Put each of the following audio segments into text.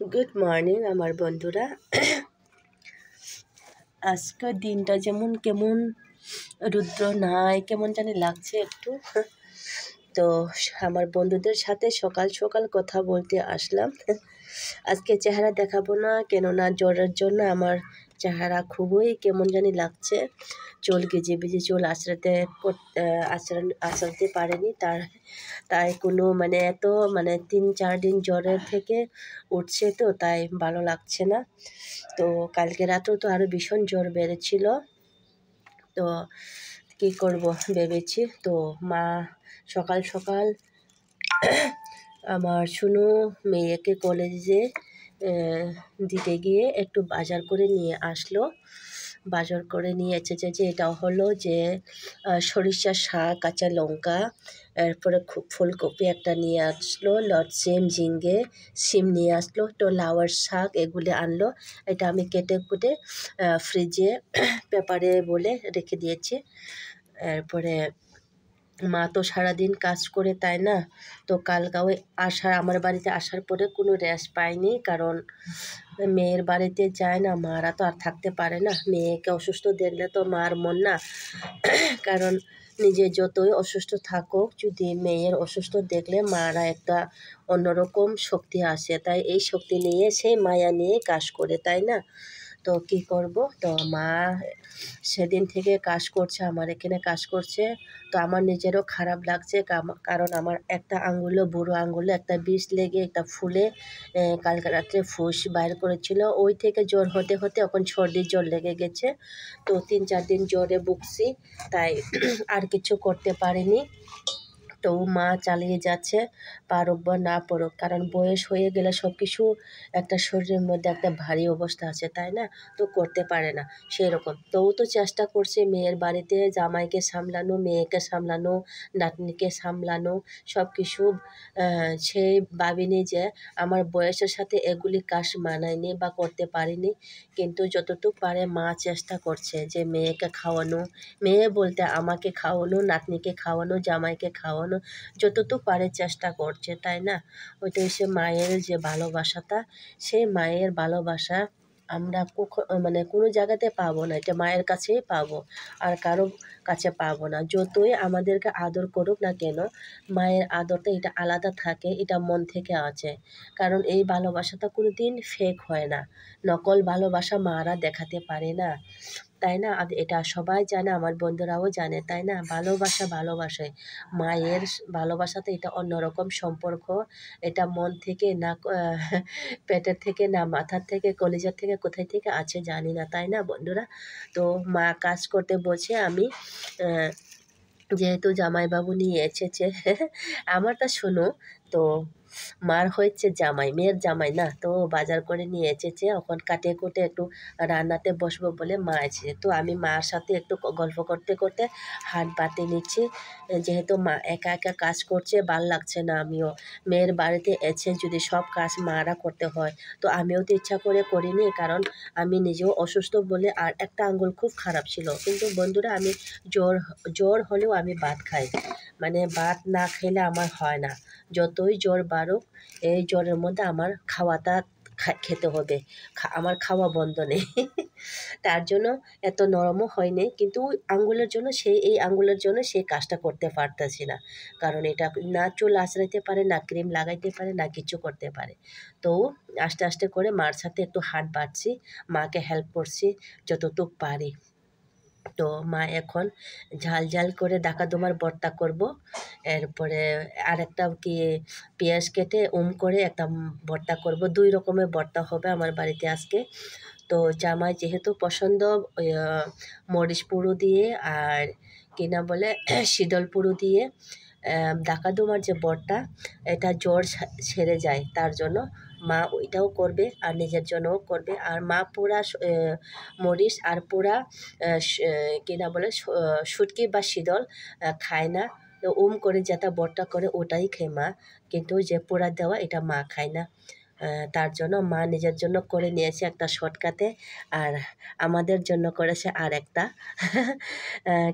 Good morning আমার বন্ধুরা। আজকের দিনটা যেমন কেমন রুদ্র নাই, কেমন জানি লাগছে একটু। তো আমার বন্ধুদের সাথে সকাল সকাল কথা বলতে আসলাম। আজকে চেহারা দেখাবো না, কেননা জ্বরের জন্য আমার চেহারা খুবই কেমন জানি লাগছে। চুল ভিজে ভিজে চুল আঁচড়াতে পারেনি, তাই কোনো এত 3-4 দিন জ্বরের থেকে উঠছে, তো তাই ভালো লাগছে না। তো কালকে রাতেও তো আরও ভীষণ জ্বর বেড়েছিল। তো কী করব ভেবেছি, তো মা সকাল সকাল আমার শুনো মেয়েকে কলেজে দিতে গিয়ে একটু বাজার করে নিয়ে আসলো। বাজার করে নিয়ে এসেছে যে এটা হলো যে সরিষার শাক, কাঁচা লঙ্কা, এরপরে ফুলকপি একটা নিয়ে আসলো, লটসিম, ঝিঙ্গে, সিম নিয়ে আসলো, তো লাউয়ের শাক এগুলি আনলো। এটা আমি কেটে কুটে ফ্রিজে পেপারে বলে রেখে দিয়েছি। এরপরে মা তো সারাদিন কাজ করে, তাই না? তো কালকে ওই আমার বাড়িতে আসার পরে কোনো রেস্ট পাইনি, কারণ মেয়ের বাড়িতে যায় না, মারা তো আর থাকতে পারে না। মেয়েকে অসুস্থ দেখলে তো মার মন না, কারণ নিজে যতই অসুস্থ থাকুক, যদি মেয়ের অসুস্থ দেখলে মারা একটা অন্যরকম শক্তি আসে, তাই এই শক্তি নিয়ে সেই মায়া নিয়ে কাজ করে, তাই না? তো কি করব, তো মা সেদিন থেকে কাজ করছে, আমার এখানে কাজ করছে। তো আমার নিজেরও খারাপ লাগছে, কারণ আমার একটা আঙ্গুলে, বুড়ো আঙ্গুলে একটা বিষ লেগে একটা ফুলে কালকে রাত্রে ফুস বাইর করেছিল। ওই থেকে জ্বর হতে হতে এখন সর্দি জ্বর লেগে গেছে। তো 3-4 দিন জ্বরে ভুগছি, তাই আর কিছু করতে পারিনি। তো মা চালিয়ে যাচ্ছে, পারুক বা না পারুক, কারণ বয়স হয়ে গেলে সব কিছু একটা শরীরের মধ্যে একটা ভারী অবস্থা আছে, তাই না? তো করতে পারে না সেরকম। তো ও তো চেষ্টা করছে মেয়ের বাড়িতে জামাইকে সামলানো, মেয়েকে সামলানো, নাতনিকে সামলানো, সব কিছু। সে ভাবিনি যে আমার বয়সের সাথে এগুলি কাজ মানায়নি বা করতে পারিনি, কিন্তু যতটুকু পারে মা চেষ্টা করছে যে মেয়েকে খাওয়ানো, মেয়ে বলতে আমাকে খাওয়ানো, নাতনিকে খাওয়ানো, জামাইকে খাওয়ানো, যতটুকু পারে চেষ্টা করছে, তাই না? ওইটাই সে মায়ের যে ভালোবাসাটা, সেই মায়ের ভালোবাসা আমরা কোনো জায়গাতে পাবো না, এটা মায়ের কাছেই পাবো, আর কারো কাছে পাবো না। যতই আমাদেরকে আদর করুক না কেন, মায়ের আদরটা এটা আলাদা থাকে, এটা মন থেকে আছে। কারণ এই ভালোবাসাটা কোনো দিন ফেক হয় না, নকল ভালোবাসা মারা দেখাতে পারে না, তাই না? এটা সবাই জানে, আমার বন্ধুরাও জানে, তাই না? ভালোবাসায় মায়ের ভালোবাসাতে এটা অন্যরকম সম্পর্ক। এটা মন থেকে না, পেটের থেকে না, মাথার থেকে, কলিজার থেকে, কোথায় থেকে আছে জানি না, তাই না বন্ধুরা? তো মা কাজ করতে বসে আমি যেহেতু জামাইবাবু নিয়ে এসেছে, আমারটা শোনো, তো মার হয়েছে জামাই, মেয়ের জামাই না, তো বাজার করে নিয়ে এসেছে, এখন কাটে কুটে একটু রান্নাতে বসবো বলে মা এসেছে। তো আমি মার সাথে একটু গল্প করতে করতে হাত বাটে নিচ্ছি, যেহেতু মা একা একা কাজ করছে, ভাল লাগছে না। আমিও মেয়ের বাড়িতে এসে যদি সব কাজ মারা করতে হয়, তো আমিও তো ইচ্ছা করে করিনি, কারণ আমি নিজেও অসুস্থ বলে, আর একটা আঙ্গুল খুব খারাপ ছিল। কিন্তু বন্ধুরা, আমি জ্বর হলেও আমি ভাত খাই, ভাত না খেলে আমার হয় না। যতই জ্বর বাড়ুক, এই জ্বরের মধ্যে আমার খাওয়াটা খেতে হবে, আমার খাওয়া বন্ধ নেই। তার জন্য এত নরমও হয়নি, কিন্তু এই আঙ্গুলের জন্য সেই কাজটা করতে পারতেছি না, কারণ এটা না চুল আঁচড়াইতে পারে, না ক্রিম লাগাইতে পারে, না কিছু করতে পারে। তো আস্তে আস্তে করে মার সাথে একটু হাত বাড়ছি, মাকে হেল্প করছি যতটুকু পারি। তো মা এখন ঝাল ঝাল করে ডাকা দোমার ভর্তা করব, এরপরে আরেকটা পেঁয়াজ কেটে করে একটা ভর্তা করব। 2 রকমের ভর্তা হবে আমার বাড়িতে আজকে। তো জামাই যেহেতু পছন্দ মরিচ পুরো দিয়ে, আর কিনা বলে শীতল পুরো দিয়ে ডাকা দোমার যে ভর্তা, এটা জ্বর সেরে যায়, তার জন্য মা ওইটাও করবে আর নিজের জন্যও করবে। আর মা পুরা মরিচ আর পুরা কিনা বলে শুটকি বা শীতল খায় না, তো করে যেটা ভর্তা করে ওটাই খায় মা, কিন্তু যে পোড়া দেওয়া এটা মা খায় না। তার জন্য মা নিজের জন্য করে নিয়েছে একটা শর্টকাটে, আর আমাদের জন্য করেছে আর একটা।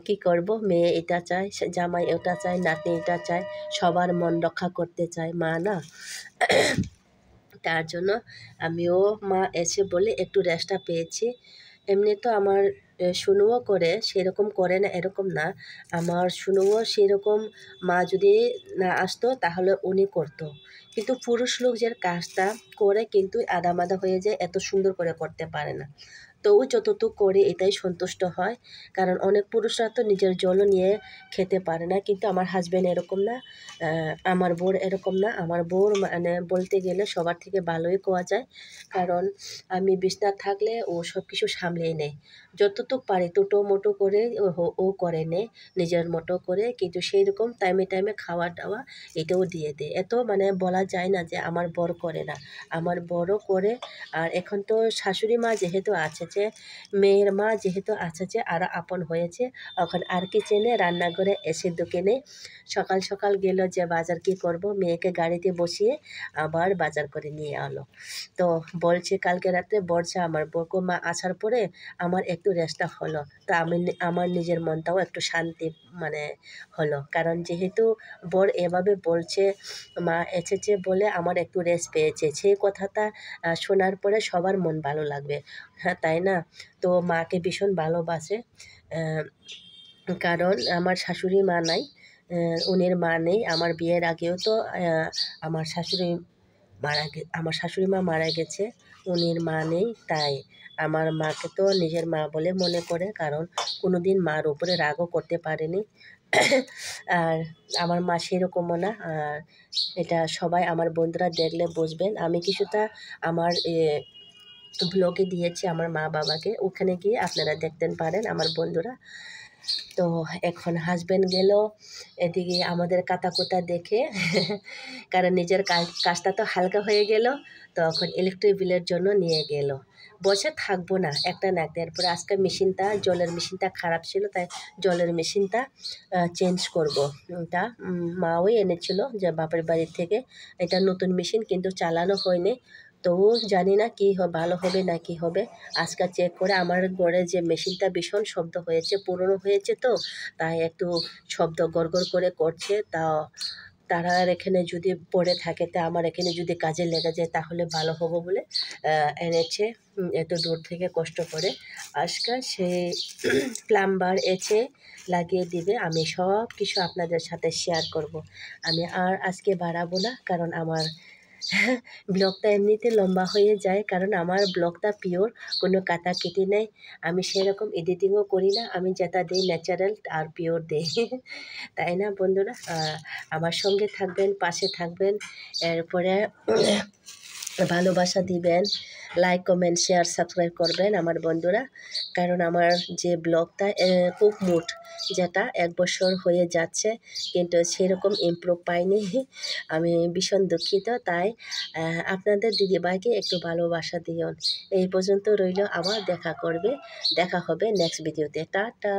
কি করব, মেয়ে এটা চায়, জামাই ওটা চায়, নাতনি এটা চায়, সবার মন রক্ষা করতে চায় মা, না? তার জন্য আমিও মা এসে বলে একটু রেস্টটা পেয়েছি। এমনি তো আমার শুনুও করে, সেরকম করে না এরকম না। আমার শুনুও সেরকম মা যদি না আসতো তাহলে উনি করতো। কিন্তু পুরুষ লোক যে কাজটা করে কিন্তু আধা-মাধা হয়ে যায়, এত সুন্দর করে করতে পারে না। তো ও যতটুকু করে এটাই সন্তুষ্ট হয়। কারণ অনেক পুরুষরা তো নিজের জলও নিয়ে খেতে পারে না। কিন্তু আমার হাসব্যান্ড এরকম না, আমার বর এরকম না। আমার বর মানে বলতে গেলে সবার থেকে ভালোই কোয়া যায়। কারণ আমি বিছানায় থাকলে ও সব কিছু সামলিয়ে নেয়। যতটুক পারে টুটো-মুটো করে ও করে নেয় নিজের মতো করে। কিন্তু সেইরকম টাইমে, টাইমে খাওয়া-দাওয়া এটাও দিয়ে দেয়। এত মানে বলা যায় না যে আমার বর করে না। আমার বরও করে। আর এখন তো শাশুড়ি মা যেহেতু আছে, যে মেয়ের মা যেহেতু আছে, যে আরও আপন হয়েছে, এখন আর কিচেনে রান্নাঘরে এসে ঢুকে নেই। সকাল সকাল গেল যে বাজার কি করব, মেয়েকে গাড়িতে বসিয়ে আবার বাজার করে নিয়ে এলো। তো বলছে কালকে রাত্রে বলছে আমার বউকে, মা আসার পরে আমার একটু রেস্টটা হলো। তো আমার নিজের মনটাও একটু শান্তি মানে হলো। কারণ যেহেতু বর এভাবে বলছে, মা এসেছে বলে আমার একটু রেস্ট পেয়েছে, সেই কথাটা শোনার পরে সবার মন ভালো লাগবে। হ্যাঁ, তাই না? তো মাকে ভীষণ ভালোবাসে। কারণ আমার শাশুড়ি মা নাই, উনির মা নেই। আমার বিয়ের আগেও তো আমার শাশুড়ি মা মারা গেছে, উনির মা নেই। তাই আমার মাকে তো নিজের মা বলে মনে করে, কারণ কোনোদিন মার উপরে রাগও করতে পারেনি। আর আমার মা সেরকমও না। আর এটা সবাই আমার বন্ধুরা দেখলে বুঝবেন। আমি কিছুটা আমার ব্লগে দিয়েছি আমার মা বাবাকে, ওখানে গিয়ে আপনারা দেখতে পারেন আমার বন্ধুরা। তো এখন হাসব্যান্ড গেল এদিকে আমাদের কাটাকুটা দেখে, কারণ নিজের কাজটা তো হালকা হয়ে গেল। তখন ইলেকট্রিক বিলের জন্য নিয়ে গেল। বসে থাকবো না, একটা না একটা। এরপরে আজকে জলের মেশিনটা খারাপ ছিল, তাই জলের মেশিনটা চেঞ্জ করব। এটা মাও এনেছিল যে বাপের বাড়ির থেকে। এটা নতুন মেশিন, কিন্তু চালানো হয়নি। তো জানি না কি ভালো হবে না কি হবে। আজকে চেক করে আমার ঘরে যে মেশিনটা ভীষণ শব্দ হয়েছে, পুরনো হয়েছে তো, তাই একটু শব্দ গড়গড় করে করছে। তারা এখানে যদি পড়ে থাকে, তা আমার এখানে যদি কাজে লেগে যায় তাহলে ভালো হবে বলে এনেছে এত দূর থেকে কষ্ট করে। আজকে সে প্লাম্বার এসে লাগিয়ে দিবে। আমি সব কিছু আপনাদের সাথে শেয়ার করব। আমি আর আজকে বাড়াবো না, কারণ আমার ব্লগটা এমনিতে লম্বা হয়ে যায়। কারণ আমার ব্লগটা পিওর, কোনো কাটাকেটি নেই। আমি সেরকম এডিটিংও করি না, আমি যেটা দিই ন্যাচারাল আর পিওর দিই। তাই না বন্ধুরা? আমার সঙ্গে থাকবেন, পাশে থাকবেন, এরপরে ভালোবাসা দিবেন, লাইক, কমেন্ট, শেয়ার, সাবস্ক্রাইব করবেন আমার বন্ধুরা। কারণ আমার যে ব্লগটা কুক মুড, যেটা 1 বছর হয়ে যাচ্ছে, কিন্তু সেরকম ইমপ্রুভ পাইনি। আমি ভীষণ দুঃখিত। তাই আপনাদের দিদিভাইকে একটু ভালোবাসা দিও। এই পর্যন্ত রইল, আবার দেখা হবে নেক্সট ভিডিওতে। টাটা।